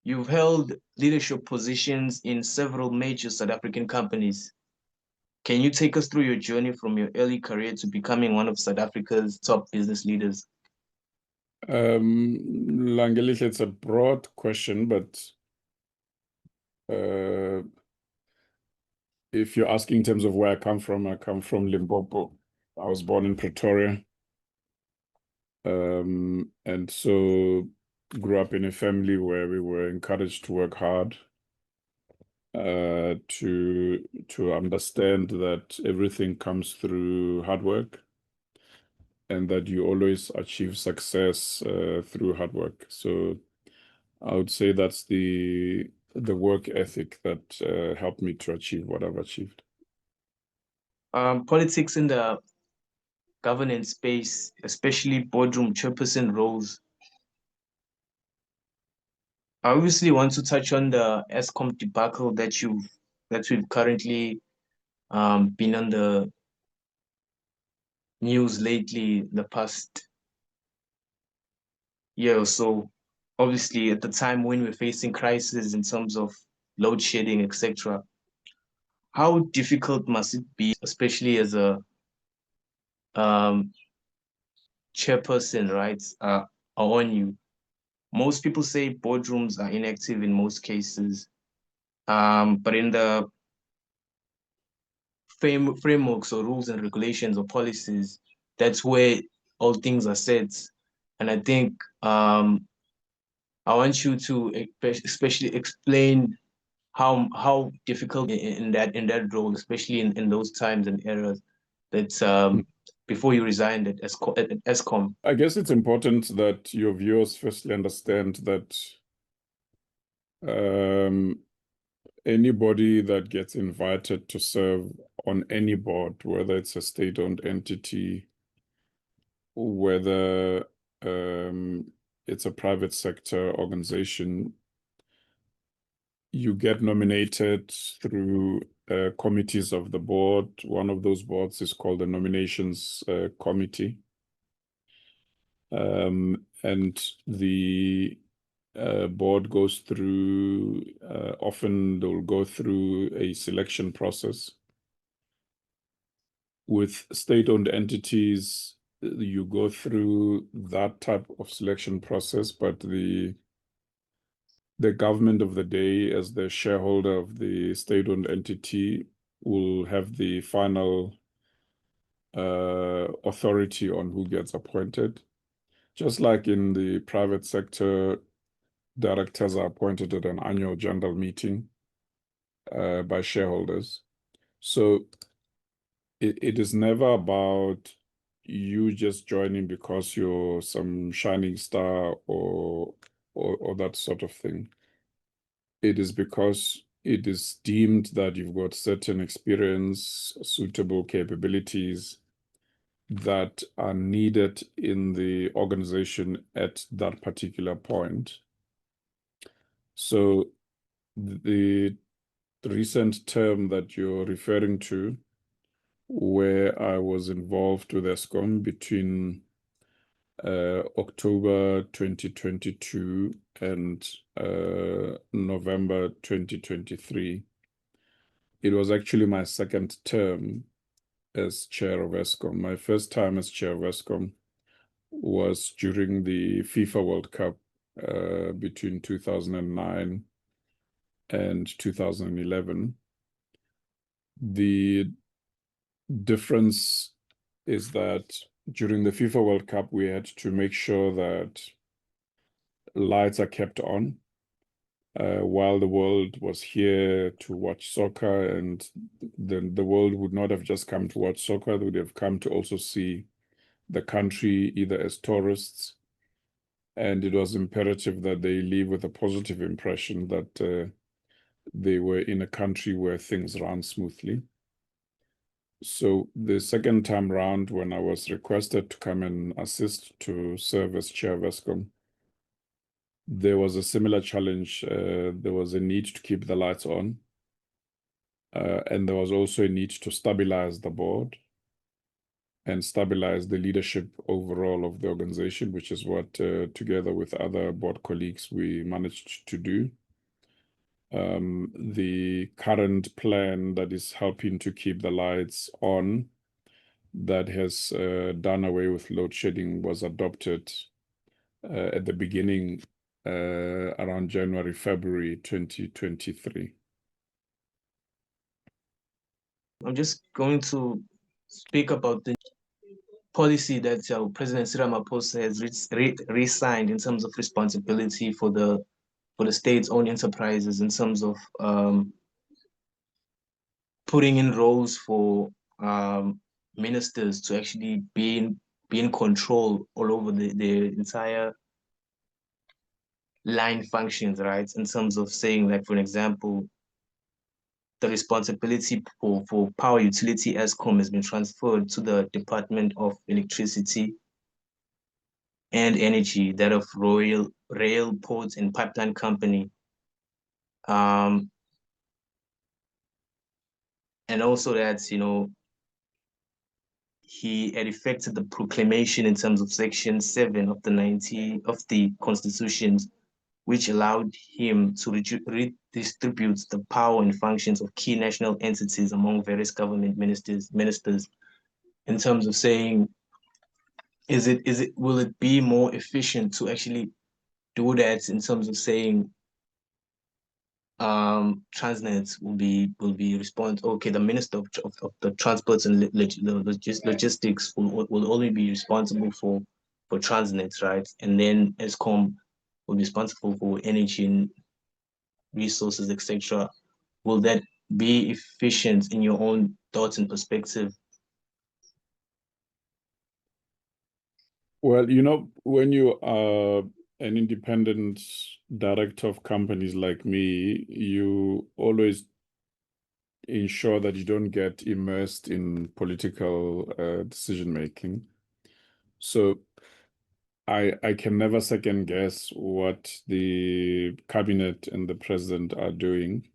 You've held leadership positions in several major South African companies. Can you take us through your journey from your early career to becoming one of South Africa's top business leaders? Langelihle, it's a broad question, but if you're asking in terms of where I come from Limpopo. I was born in Pretoria. And so grew up in a family where we were encouraged to work hard, to understand that everything comes through hard work and that you always achieve success through hard work. So I would say that's the work ethic that helped me to achieve what I've achieved. Politics in the governance space, especially boardroom chairperson roles. I obviously want to touch on the Eskom debacle that we've currently been on the news lately, the past year or so. Obviously, at the time when we're facing crisis in terms of load shedding, etc., how difficult must it be, especially as a um, chairperson, right, on you? Most people say boardrooms are inactive in most cases, but in the frameworks or rules and regulations or policies, that's where all things are set. And I think I want you to especially explain how difficult in that role, especially in those times and eras that before you resigned at Eskom. I guess it's important that your viewers firstly understand that anybody that gets invited to serve on any board, whether it's a state-owned entity, whether it's a private sector organization, you get nominated through committees of the board. One of those boards is called the nominations committee. And the board goes through, often they'll go through a selection process. With state-owned entities, you go through that type of selection process, but the government of the day, as the shareholder of the state-owned entity, will have the final authority on who gets appointed. Just like in the private sector, directors are appointed at an annual general meeting by shareholders. So it is never about you just joining because you're some shining star or that sort of thing. It is because it is deemed that you've got certain experience, suitable capabilities that are needed in the organization at that particular point. So the recent term that you're referring to, where I was involved with Eskom between October 2022 and November 2023, it was actually my second term as chair of Eskom. My first time as chair of Eskom was during the FIFA World Cup between 2009 and 2011. The difference is that during the FIFA World Cup, we had to make sure that lights are kept on while the world was here to watch soccer, and then the world would not have just come to watch soccer, they would have come to also see the country either as tourists, and it was imperative that they leave with a positive impression that they were in a country where things ran smoothly. So the second time round, when I was requested to come and assist to serve as chair of Eskom, there was a similar challenge. There was a need to keep the lights on. And there was also a need to stabilize the board. and stabilize the leadership overall of the organization, which is what, together with other board colleagues, we managed to do. The current plan that is helping to keep the lights on, that has done away with load shedding, was adopted at the beginning around January, February 2023. I'm just going to speak about the policy that President Cyril Ramaphosa has re-signed in terms of responsibility for the state-owned enterprises, in terms of putting in roles for ministers to actually be in control all over the entire line functions, right? In terms of saying, like, for an example, the responsibility for power utility Eskom has been transferred to the Department of Electricity and Energy, that of Rail, Ports and Pipeline Company. And also that, you know, he had effected the proclamation in terms of Section 7 of the Constitutions, which allowed him to redistribute the power and functions of key national entities among various government ministers, in terms of saying, will it be more efficient to actually do that, in terms of saying Transnet will be responsible. Okay, the Minister of the Transports and Logistics will only be responsible for Transnet, right? And then Eskom will be responsible for energy and resources, etc. Will that be efficient in your own thoughts and perspective? Well, you know, when you are an independent director of companies like me, you always ensure that you don't get immersed in political decision making. So I can never second guess what the cabinet and the president are doing.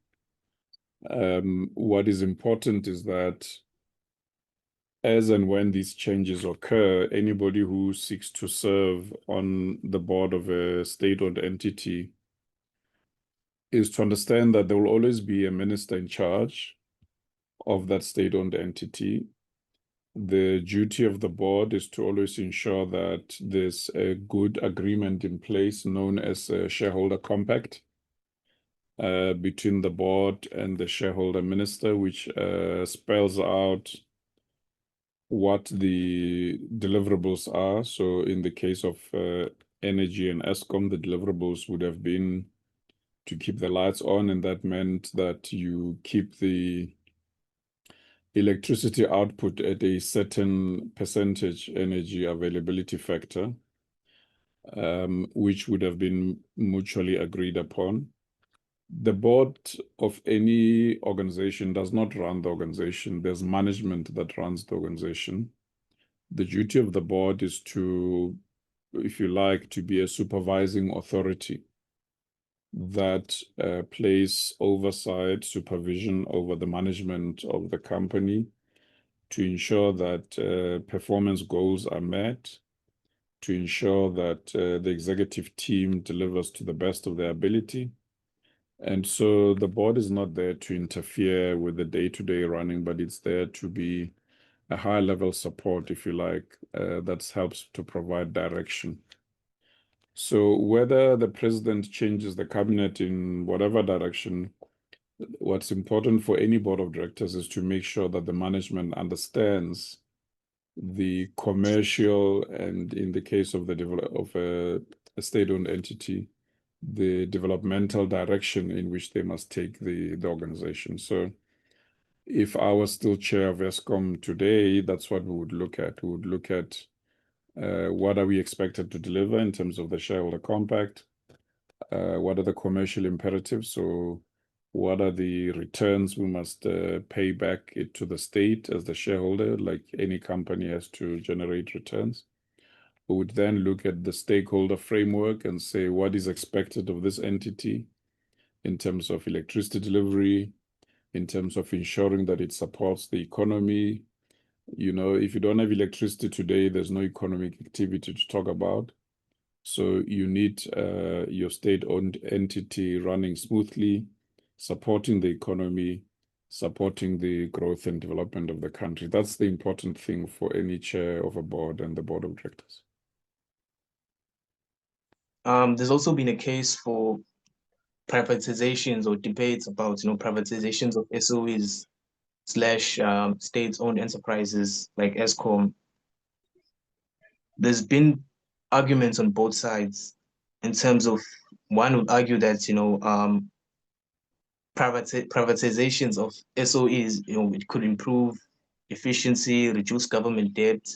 What is important is that as and when these changes occur, anybody who seeks to serve on the board of a state-owned entity is to understand that there will always be a minister in charge of that state-owned entity. The duty of the board is to always ensure that there's a good agreement in place known as a shareholder compact between the board and the shareholder minister, which spells out what the deliverables are. So in the case of energy and Eskom, the deliverables would have been to keep the lights on, and that meant that you keep the electricity output at a certain percentage energy availability factor, which would have been mutually agreed upon. The board of any organization does not run the organization. There's management that runs the organization. The duty of the board is to, if you like, to be a supervising authority that plays oversight, supervision over the management of the company to ensure that performance goals are met, to ensure that the executive team delivers to the best of their ability. And so the board is not there to interfere with the day-to-day running, but it's there to be a high-level support, if you like, that helps to provide direction. So whether the president changes the cabinet in whatever direction, what's important for any board of directors is to make sure that the management understands the commercial, and in the case of a state-owned entity, the developmental direction in which they must take the organization. So if I was still chair of Eskom today, that's what we would look at. We would look at what are we expected to deliver in terms of the shareholder compact? What are the commercial imperatives? So what are the returns we must pay back it to the state as the shareholder, like any company has to generate returns? We would then look at the stakeholder framework and say what is expected of this entity in terms of electricity delivery, in terms of ensuring that it supports the economy, You know, if you don't have electricity today, there's no economic activity to talk about. So you need your state-owned entity running smoothly, supporting the economy, supporting the growth and development of the country. That's the important thing for any chair of a board and the board of directors. There's also been a case for privatizations or debates about, privatizations of SOEs slash state-owned enterprises like Eskom. There's been arguments on both sides in terms of one would argue that, privatizations of SOEs, it could improve efficiency, reduce government debt,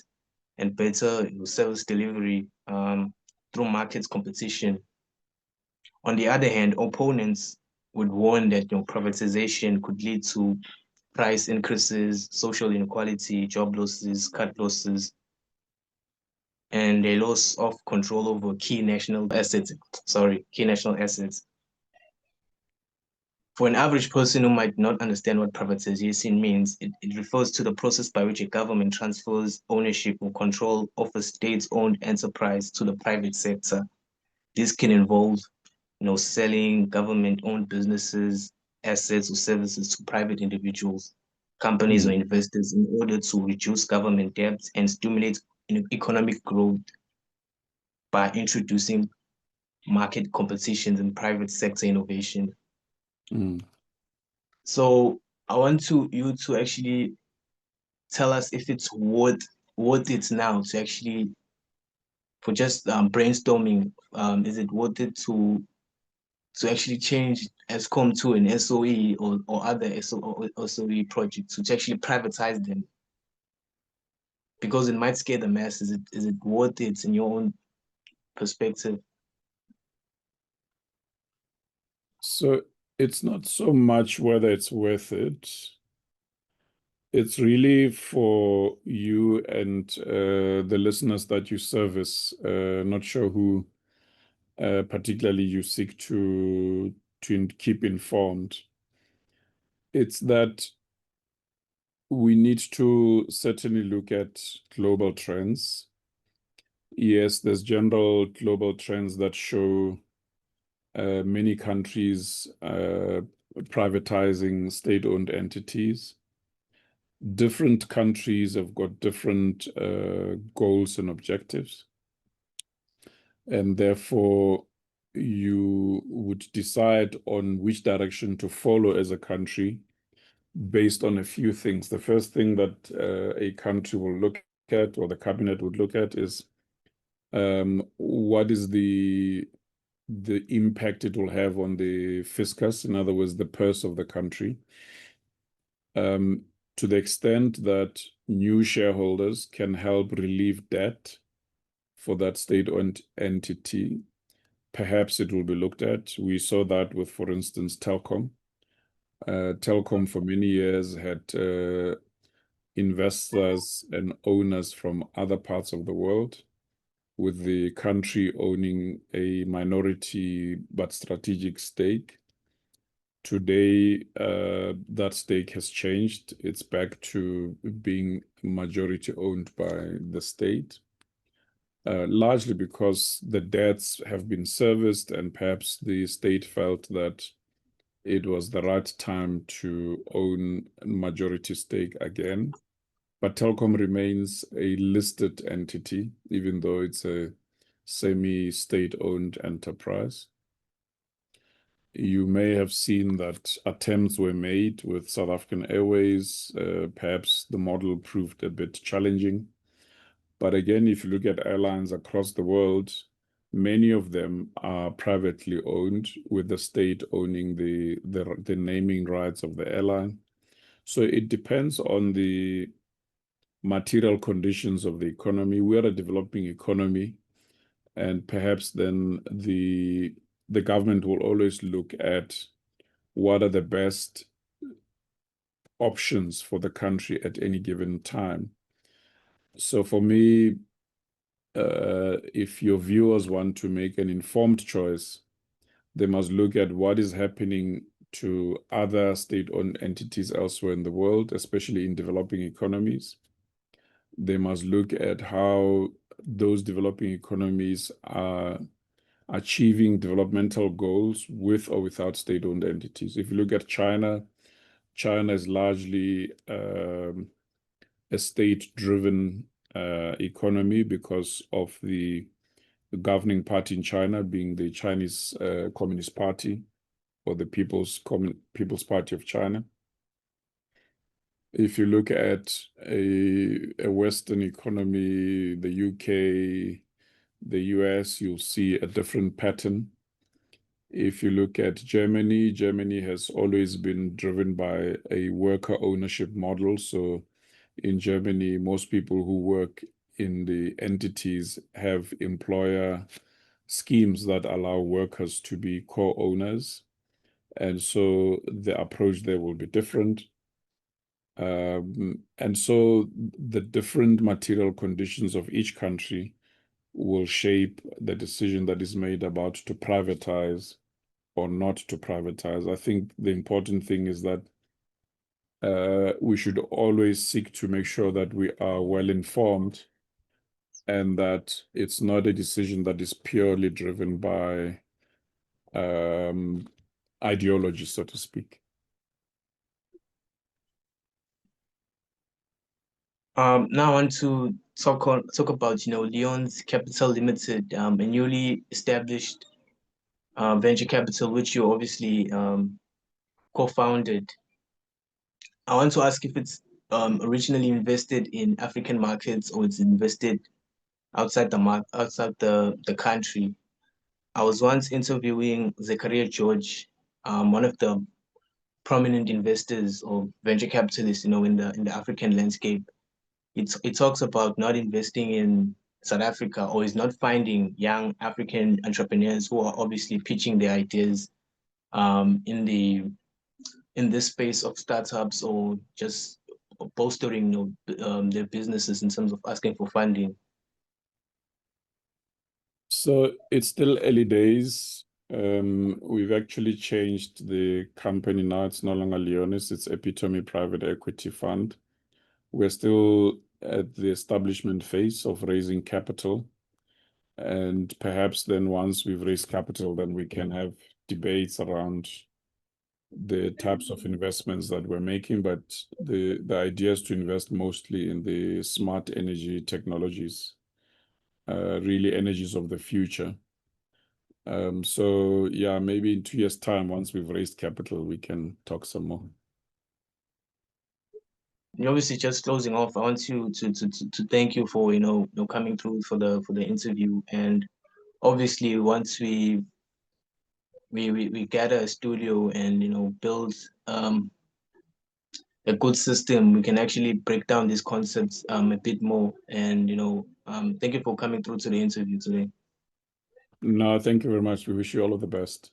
and better service delivery through market competition. On the other hand, opponents would warn that privatization could lead to price increases, social inequality, job losses, cut losses, and a loss of control over key national assets. For an average person who might not understand what privatization means, it refers to the process by which a government transfers ownership or control of a state-owned enterprise to the private sector. This can involve, selling government-owned businesses, assets, or services to private individuals, companies, or investors in order to reduce government debt and stimulate economic growth by introducing market competitions and private sector innovation. So I want you to actually tell us if it's worth it now to actually for just brainstorming. Is it worth it to actually change Eskom to an SOE or other SOE projects to actually privatize them? Because it might scare the masses. Is it worth it in your own perspective? So it's not so much whether it's worth it. It's really for you and the listeners that you service. Not sure who particularly you seek to keep informed. It's that we need to certainly look at global trends. Yes, there's general global trends that show many countries privatizing state-owned entities. Different countries have got different goals and objectives. And therefore, you would decide on which direction to follow as a country based on a few things. The first thing that a country will look at, or the cabinet would look at, is what is the impact it will have on the fiscus, in other words, the purse of the country. To the extent that new shareholders can help relieve debt for that state-owned entity, perhaps it will be looked at. We saw that with, for instance, Telkom. Telkom for many years had investors and owners from other parts of the world, with the country owning a minority but strategic stake. Today, that stake has changed. It's back to being majority owned by the state, largely because the debts have been serviced and perhaps the state felt that it was the right time to own a majority stake again. But Telkom remains a listed entity, even though it's a semi-state-owned enterprise. You may have seen that attempts were made with South African Airways. Perhaps the model proved a bit challenging. But again, if you look at airlines across the world, many of them are privately owned, with the state owning the naming rights of the airline. So it depends on the material conditions of the economy. We are a developing economy, and perhaps then the government will always look at what are the best options for the country at any given time. So for me, if your viewers want to make an informed choice, they must look at what is happening to other state-owned entities elsewhere in the world, especially in developing economies. They must look at how those developing economies are achieving developmental goals with or without state-owned entities. If you look at China, China is largely a state-driven economy because of the governing party in China being the Chinese Communist Party, or the People's Party of China. If you look at a Western economy, the UK, the US, you'll see a different pattern. If you look at Germany, Germany has always been driven by a worker ownership model. So in Germany, most people who work in the entities have employer schemes that allow workers to be co-owners. And so the approach there will be different. And so the different material conditions of each country will shape the decision that is made about to privatize or not to privatize. I think the important thing is that we should always seek to make sure that we are well informed and that it's not a decision that is purely driven by ideology, so to speak. Now I want to talk about Leon's Capital Limited, a newly established venture capital, which you obviously co-founded. I want to ask if it's originally invested in African markets or it's invested outside the country. I was once interviewing Zachariah George, one of the prominent investors or venture capitalists, in the African landscape. It talks about not investing in South Africa, or is not finding young African entrepreneurs who are obviously pitching their ideas in this space of startups, or just bolstering their businesses in terms of asking for funding. So it's still early days. We've actually changed the company now. It's no longer Leonis, it's Epitome Private Equity Fund. We're still at the establishment phase of raising capital. And perhaps then once we've raised capital, then we can have debates around the types of investments that we're making. But the idea is to invest mostly in the smart energy technologies, really energies of the future. So yeah, maybe in 2 years' time, once we've raised capital, we can talk some more. And obviously, just closing off, I want you to thank you for coming through for the interview. And obviously, once we gather a studio and build a good system, we can actually break down these concepts a bit more. And thank you for coming through to the interview today. No, thank you very much. We wish you all of the best.